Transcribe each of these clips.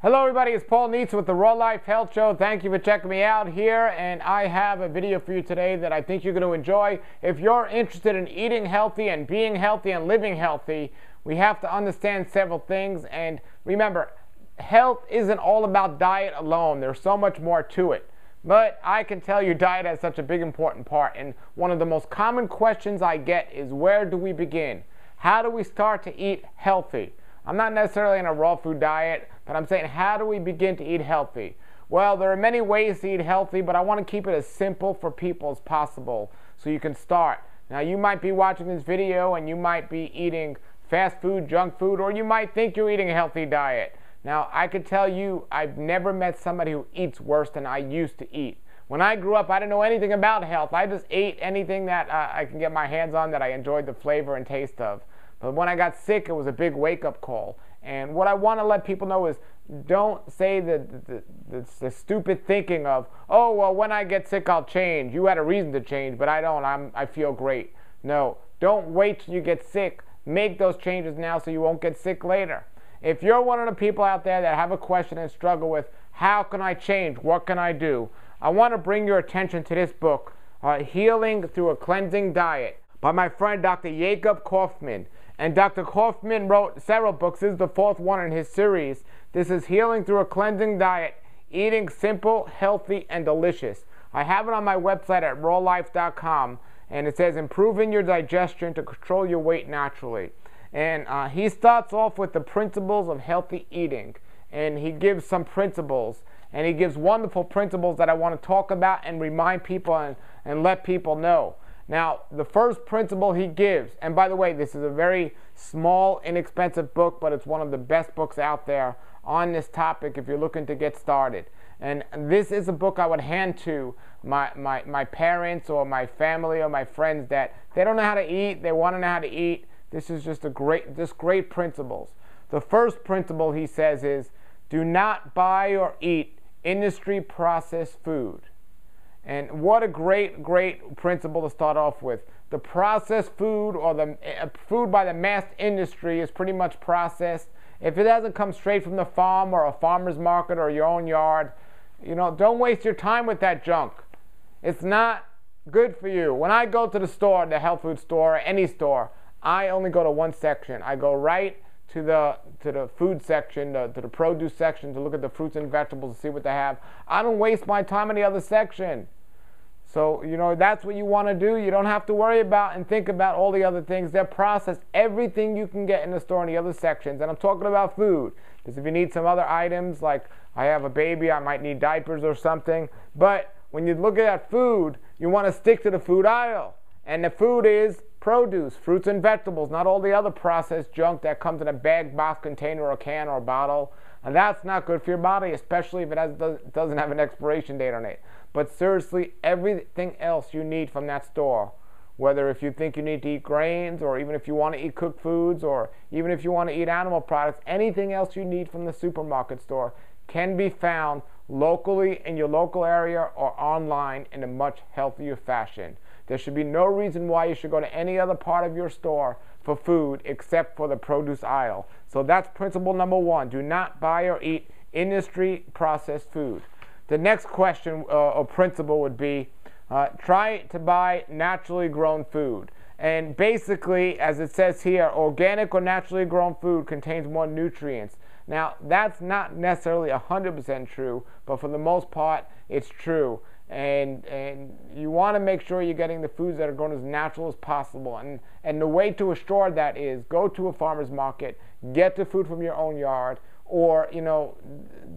Hello everybody, it's Paul Neitz with the Raw Life Health Show. Thank you for checking me out here, and I have a video for you today that I think you're going to enjoy. If you're interested in eating healthy and being healthy and living healthy, we have to understand several things. And remember, health isn't all about diet alone. There's so much more to it. But I can tell you diet has such a big important part, and one of the most common questions I get is, where do we begin? How do we start to eat healthy? I'm not necessarily in a raw food diet, but I'm saying, how do we begin to eat healthy? Well, there are many ways to eat healthy, but I want to keep it as simple for people as possible so you can start. Now, you might be watching this video and you might be eating fast food, junk food, or you might think you're eating a healthy diet. Now, I could tell you, I've never met somebody who eats worse than I used to eat. When I grew up, I didn't know anything about health. I just ate anything that I can get my hands on that I enjoyed the flavor and taste of. But when I got sick, it was a big wake-up call. And what I want to let people know is, don't say the stupid thinking of, oh, well, when I get sick, I'll change. You had a reason to change, but I don't. I feel great. No, don't wait till you get sick. Make those changes now so you won't get sick later. If you're one of the people out there that have a question and struggle with, how can I change? What can I do? I want to bring your attention to this book, Healing Through a Cleansing Diet, by my friend Dr. Yakov Koyfman. And Dr. Koyfman wrote several books. This is the fourth one in his series. This is Healing Through a Cleansing Diet, Eating Simple, Healthy, and Delicious. I have it on my website at rawlife.com, and it says, improving your digestion to control your weight naturally. And he starts off with the principles of healthy eating, and he gives some principles, and he gives wonderful principles that I want to talk about and remind people and let people know. Now, the first principle he gives, and by the way, this is a very small, inexpensive book, but it's one of the best books out there on this topic if you're looking to get started. And this is a book I would hand to my parents or my family or my friends that they don't know how to eat, they want to know how to eat. This is just great principles. The first principle he says is, do not buy or eat industry processed food. And what a great principle to start off with. The processed food, or the food by the mass industry, is pretty much processed. If it doesn't come straight from the farm or a farmer's market or your own yard, don't waste your time with that junk. It's not good for you. When I go to the store, the health food store, or any store, I only go to one section. I go right to the food section, to the produce section, to look at the fruits and vegetables to see what they have. I don't waste my time in the other section. So, that's what you want to do. You don't have to worry about and think about all the other things. They're processed. Everything you can get in the store in the other sections. And I'm talking about food. Because if you need some other items, like I have a baby, I might need diapers or something. But when you look at food, you want to stick to the food aisle. And the food is produce, fruits and vegetables, not all the other processed junk that comes in a bag, box, container, or a can, or a bottle. And that's not good for your body, especially if it doesn't have an expiration date on it. But seriously, everything else you need from that store, whether if you think you need to eat grains, or even if you want to eat cooked foods, or even if you want to eat animal products, anything else you need from the supermarket store can be found locally in your local area or online in a much healthier fashion. There should be no reason why you should go to any other part of your store for food except for the produce aisle. So that's principle number one. Do not buy or eat industry processed food. The next question or principle would be, try to buy naturally grown food. And basically, as it says here, organic or naturally grown food contains more nutrients. Now, that's not necessarily 100% true, but for the most part, it's true. And you want to make sure you're getting the foods that are grown as natural as possible. And the way to assure that is, go to a farmer's market, get the food from your own yard, or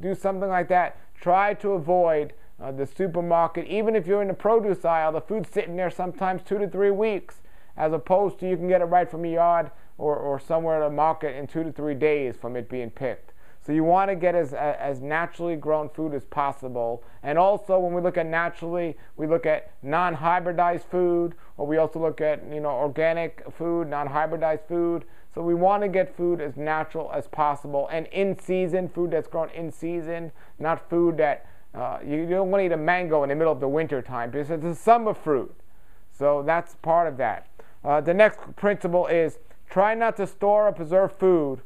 do something like that. Try to avoid the supermarket. Even if you're in the produce aisle, the food's sitting there sometimes 2 to 3 weeks, as opposed to you can get it right from your yard or somewhere at a market in 2 to 3 days from it being picked. So you want to get as naturally grown food as possible. And also, when we look at naturally, we look at non-hybridized food, or we also look at organic food, non-hybridized food. So we want to get food as natural as possible, and in season, food that's grown in season, not food that you don't want to eat a mango in the middle of the winter time, because it's a summer fruit. So that's part of that. The next principle is, try not to store or preserve food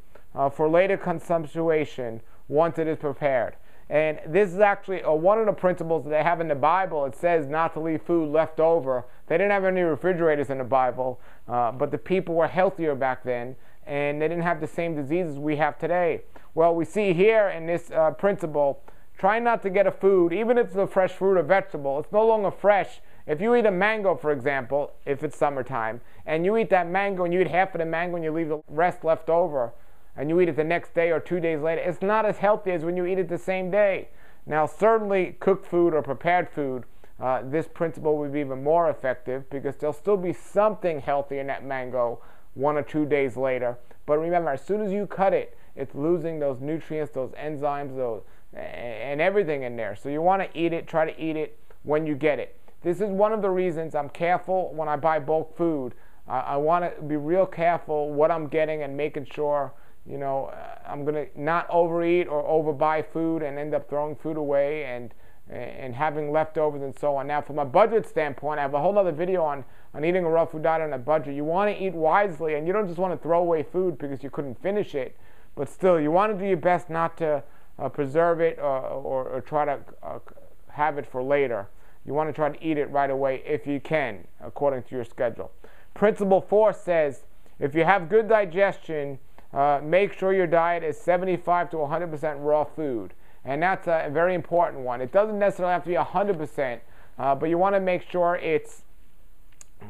for later consumption once it is prepared. And this is actually one of the principles that they have in the Bible. It says not to leave food left over. They didn't have any refrigerators in the Bible, but the people were healthier back then, and they didn't have the same diseases we have today. Well, we see here in this principle, try not to get a food, even if it's a fresh fruit or vegetable. It's no longer fresh. If you eat a mango, for example, if it's summertime, and you eat that mango and you eat half of the mango and you leave the rest left over, and you eat it the next day or 2 days later, it's not as healthy as when you eat it the same day. Now, certainly cooked food or prepared food, this principle would be even more effective because there'll still be something healthy in that mango 1 or 2 days later. But remember, as soon as you cut it, it's losing those nutrients, those enzymes, and everything in there. So you want to eat it, try to eat it when you get it. This is one of the reasons I'm careful when I buy bulk food. I want to be real careful what I'm getting and making sure, I'm going to not overeat or overbuy food and end up throwing food away and having leftovers and so on. Now, from a budget standpoint, I have a whole other video on eating a raw food diet on a budget. You want to eat wisely, and you don't just want to throw away food because you couldn't finish it, but still, you want to do your best not to preserve it or try to have it for later. You want to try to eat it right away if you can, according to your schedule. Principle 4 says, if you have good digestion, make sure your diet is 75 to 100% raw food. And that's a very important one. It doesn't necessarily have to be 100%, but you want to make sure it's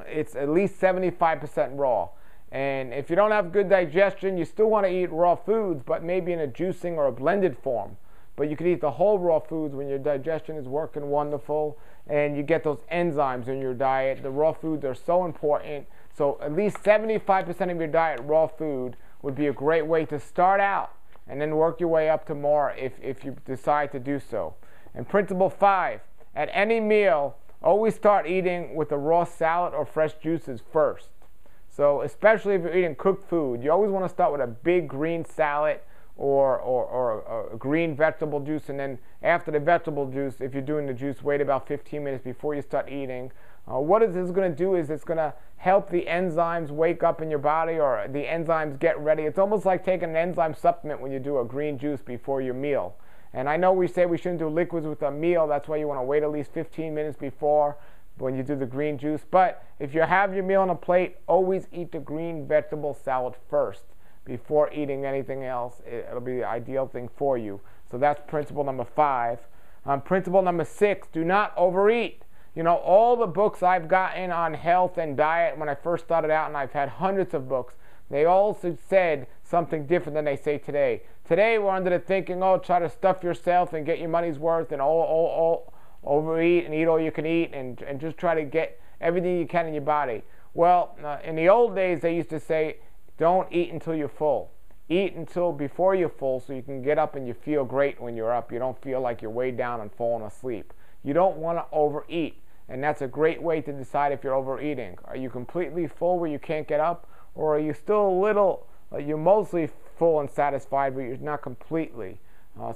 at least 75% raw. And if you don't have good digestion, you still want to eat raw foods, but maybe in a juicing or a blended form. But you can eat the whole raw foods when your digestion is working wonderful and you get those enzymes in your diet. The raw foods are so important. So at least 75% of your diet raw food would be a great way to start out and then work your way up to more if you decide to do so. And principle 5, at any meal, always start eating with a raw salad or fresh juices first. So especially if you're eating cooked food, you always want to start with a big green salad or a green vegetable juice, and then after the vegetable juice, if you're doing the juice, wait about 15 minutes before you start eating. What this is going to do is it's going to help the enzymes wake up in your body, or the enzymes get ready. It's almost like taking an enzyme supplement when you do a green juice before your meal. And I know we say we shouldn't do liquids with a meal. That's why you want to wait at least 15 minutes before when you do the green juice. But if you have your meal on a plate, always eat the green vegetable salad first before eating anything else. It'll be the ideal thing for you. So that's principle number 5. Principle number 6, do not overeat. All the books I've gotten on health and diet when I first started out, and I've had hundreds of books, they all said something different than they say today. Today we're under the thinking, try to stuff yourself and get your money's worth and all overeat and eat all you can eat and just try to get everything you can in your body. Well, in the old days they used to say, don't eat until you're full. Eat until before you're full so you can get up and you feel great when you're up. You don't feel like you're way down and falling asleep. You don't want to overeat, and that's a great way to decide if you're overeating. Are you completely full where you can't get up, or are you still a little, you're mostly full and satisfied, but you're not completely?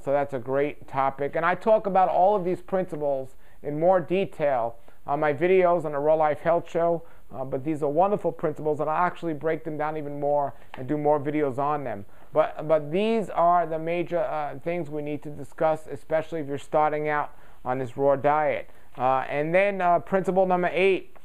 So that's a great topic. And I talk about all of these principles in more detail on my videos on the Raw Life Health Show. But these are wonderful principles, and I'll actually break them down even more and do more videos on them. But these are the major things we need to discuss, especially if you're starting out on this raw diet. And then principle number 8,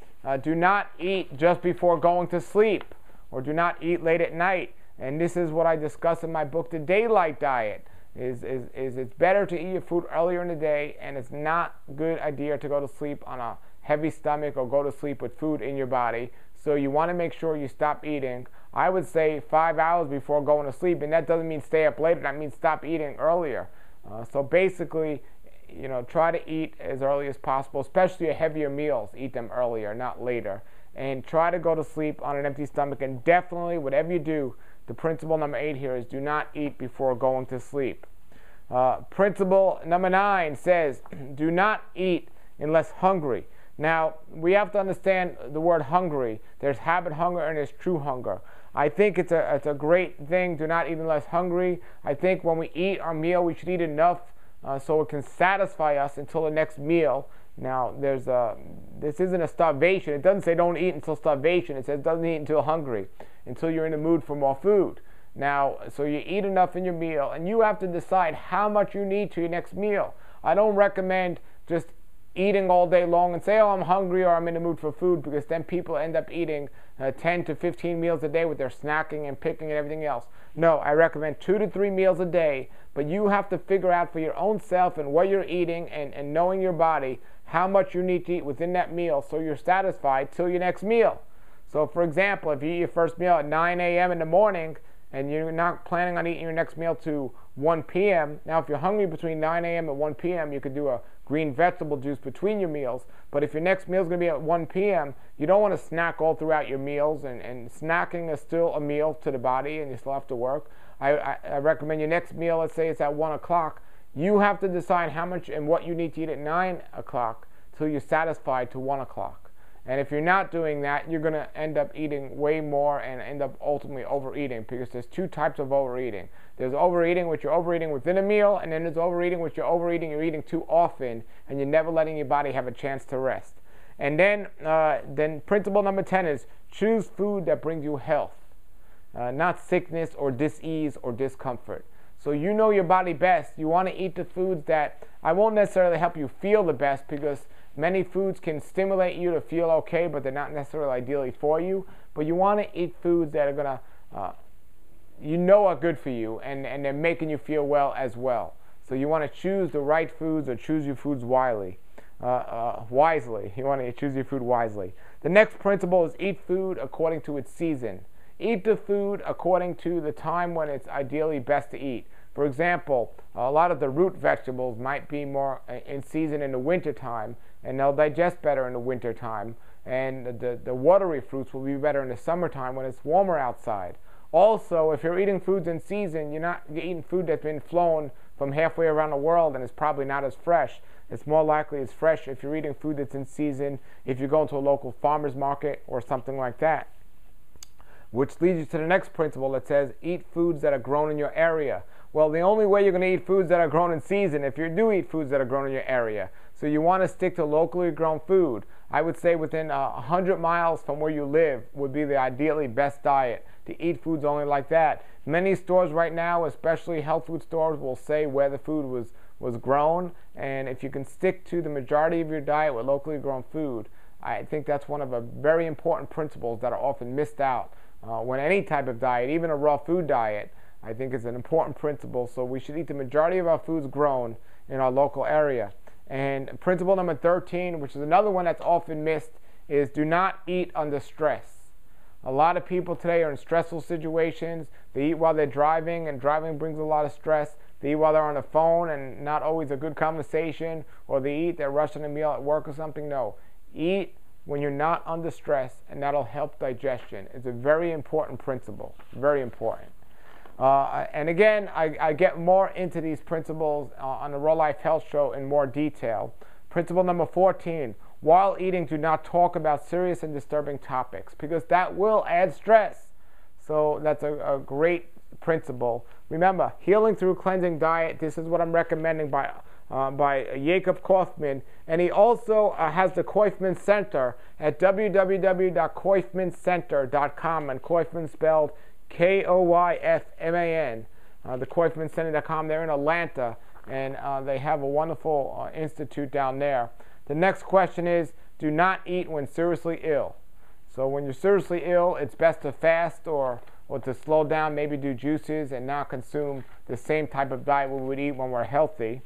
do not eat just before going to sleep, or do not eat late at night. And this is what I discuss in my book, The Daylight Diet. Is it's better to eat your food earlier in the day, and it's not a good idea to go to sleep on a heavy stomach or go to sleep with food in your body. So you want to make sure you stop eating, I would say 5 hours before going to sleep, and that doesn't mean stay up later, that means stop eating earlier. So basically, try to eat as early as possible, especially your heavier meals, eat them earlier, not later. And try to go to sleep on an empty stomach, and definitely, whatever you do, the principle number 8 here is do not eat before going to sleep. Principle number 9 says, do not eat unless hungry. Now, we have to understand the word hungry. There's habit hunger and there's true hunger. I think it's a great thing, do not eat unless hungry. I think when we eat our meal, we should eat enough so it can satisfy us until the next meal. Now, this isn't a starvation. It doesn't say don't eat until starvation. It says doesn't eat until hungry, until you're in the mood for more food. Now, so you eat enough in your meal, and you have to decide how much you need to your next meal. I don't recommend just eating all day long and say, oh, I'm hungry or I'm in the mood for food, because then people end up eating 10 to 15 meals a day with their snacking and picking and everything else. No, I recommend 2 to 3 meals a day, but you have to figure out for your own self and what you're eating and knowing your body how much you need to eat within that meal so you're satisfied till your next meal. So for example, if you eat your first meal at 9 a.m. in the morning and you're not planning on eating your next meal to 1 p.m., now if you're hungry between 9 a.m. and 1 p.m., you could do a green vegetable juice between your meals. But if your next meal is going to be at 1 p.m., you don't want to snack all throughout your meals, and snacking is still a meal to the body and you still have to work. I recommend your next meal, let's say it's at 1 o'clock, you have to decide how much and what you need to eat at 9 o'clock till you're satisfied to 1 o'clock. And if you're not doing that, you're going to end up eating way more and end up ultimately overeating, because there's 2 types of overeating. There's overeating, which you're overeating within a meal, and then there's overeating, which you're eating too often, and you're never letting your body have a chance to rest. And then principle number 10 is choose food that brings you health, not sickness or dis-ease or discomfort. So you know your body best. You want to eat the foods that I won't necessarily help you feel the best, because many foods can stimulate you to feel okay, but they're not necessarily ideally for you. But you want to eat foods that are going to, are good for you, and they're making you feel well as well. So you want to choose the right foods, or choose your foods wisely. You want to choose your food wisely. The next principle is eat food according to its season. Eat the food according to the time when it's ideally best to eat. For example, a lot of the root vegetables might be more in season in the winter time, and they'll digest better in the winter time. And the watery fruits will be better in the summertime when it's warmer outside. Also, if you're eating foods in season, you're not eating food that's been flown from halfway around the world and it's probably not as fresh. It's more likely it's fresh if you're eating food that's in season, if you go into a local farmer's market or something like that. Which leads you to the next principle that says eat foods that are grown in your area. Well, the only way you're going to eat foods that are grown in season if you do eat foods that are grown in your area. So you want to stick to locally grown food. I would say within 100 miles from where you live would be the ideally best diet, to eat foods only like that. Many stores right now, especially health food stores, will say where the food was grown, and if you can stick to the majority of your diet with locally grown food, I think that's one of the very important principles that are often missed out when any type of diet, even a raw food diet, I think is an important principle. So we should eat the majority of our foods grown in our local area. And principle number 13, which is another one that's often missed, is do not eat under stress. A lot of people today are in stressful situations. They eat while they're driving, and driving brings a lot of stress. They eat while they're on the phone, and not always a good conversation. Or they eat, they're rushing a meal at work or something. No, eat when you're not under stress, and that'll help digestion. It's a very important principle, very important. And again, I get more into these principles on the Raw Life Health Show in more detail. Principle number 14, while eating, do not talk about serious and disturbing topics, because that will add stress. So that's a great principle. Remember, healing through cleansing diet, this is what I'm recommending by Yakov Koyfman, and he also has the Koyfman Center at www.koyfmancenter.com, and Koyfman spelled Koyfman, the KoyfmanCenter.com. They're in Atlanta, and they have a wonderful institute down there. The next question is, do not eat when seriously ill. So when you're seriously ill, it's best to fast or to slow down, maybe do juices and not consume the same type of diet we would eat when we're healthy.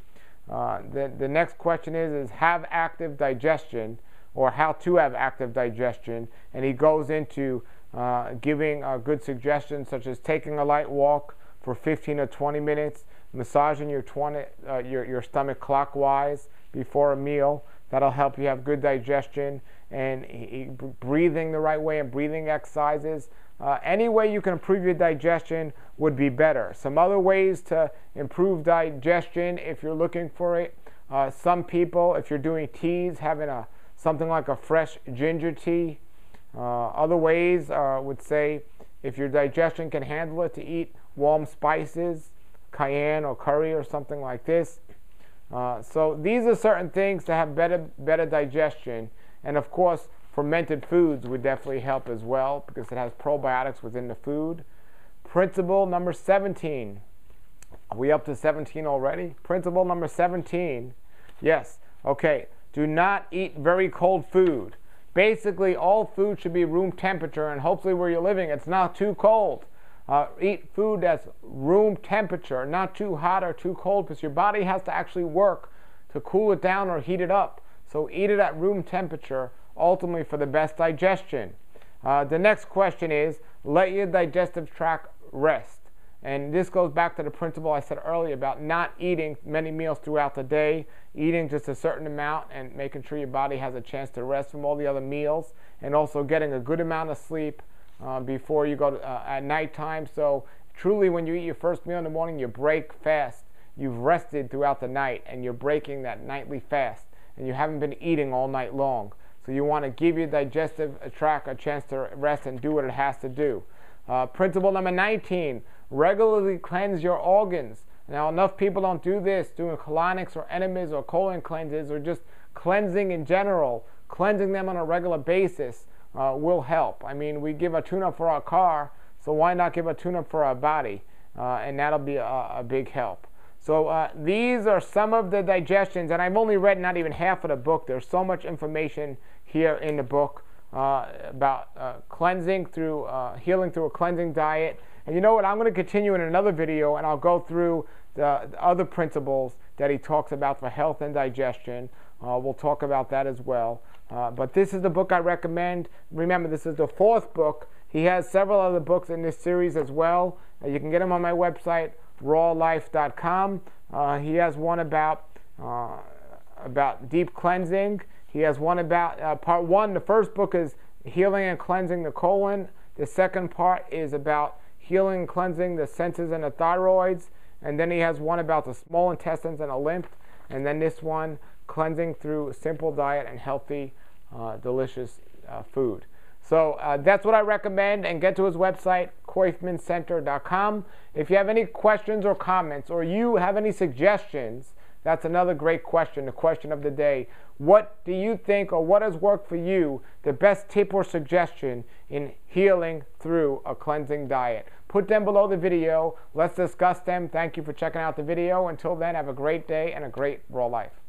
The next question is have active digestion, or how to have active digestion, and he goes into giving good suggestions such as taking a light walk for 15 or 20 minutes, massaging your stomach clockwise before a meal. That'll help you have good digestion, and breathing the right way and breathing exercises. Any way you can improve your digestion would be better. Some other ways to improve digestion, if you're looking for it, some people, if you're doing teas, having something like a fresh ginger tea. Other ways would say, if your digestion can handle it, to eat warm spices, cayenne or curry or something like this. So these are certain things to have better digestion. And of course, fermented foods would definitely help as well, because it has probiotics within the food. Principle number 17. Are we up to 17 already? Principle number 17. Yes. Okay. Do not eat very cold food. Basically, all food should be room temperature, and hopefully where you're living, it's not too cold. Eat food that's room temperature, not too hot or too cold, because your body has to actually work to cool it down or heat it up. So eat it at room temperature, ultimately for the best digestion. The next question is, let your digestive tract rest. And this goes back to the principle I said earlier about not eating many meals throughout the day, eating just a certain amount and making sure your body has a chance to rest from all the other meals, and also getting a good amount of sleep before you go to, at nighttime. So truly, when you eat your first meal in the morning, you break fast. You've rested throughout the night, and you're breaking that nightly fast, and you haven't been eating all night long. So you want to give your digestive tract a chance to rest and do what it has to do. Principle number 19, regularly cleanse your organs. Now, enough people don't do this, doing colonics or enemas or colon cleanses or just cleansing in general. Cleansing them on a regular basis will help. I mean, we give a tune-up for our car, so why not give a tune-up for our body? And that'll be a big help. So these are some of the digestions, and I've only read not even half of the book. There's so much information here in the book about cleansing through, healing through a cleansing diet. And you know what? I'm going to continue in another video, and I'll go through the other principles that he talks about for health and digestion. We'll talk about that as well. But this is the book I recommend. Remember, this is the 4th book. He has several other books in this series as well. You can get them on my website, rawlife.com. He has one about deep cleansing. He has one about part 1. The first book is healing and cleansing the colon. The second part is about healing and cleansing the senses and the thyroids. And then he has one about the small intestines and the lymph. And then this one, cleansing through simple diet and healthy, delicious food. So that's what I recommend, and get to his website, koyfmancenter.com. If you have any questions or comments, or you have any suggestions, that's another great question, the question of the day. What do you think, or what has worked for you, the best tip or suggestion in healing through a cleansing diet? Put them below the video. Let's discuss them. Thank you for checking out the video. Until then, have a great day and a great raw life.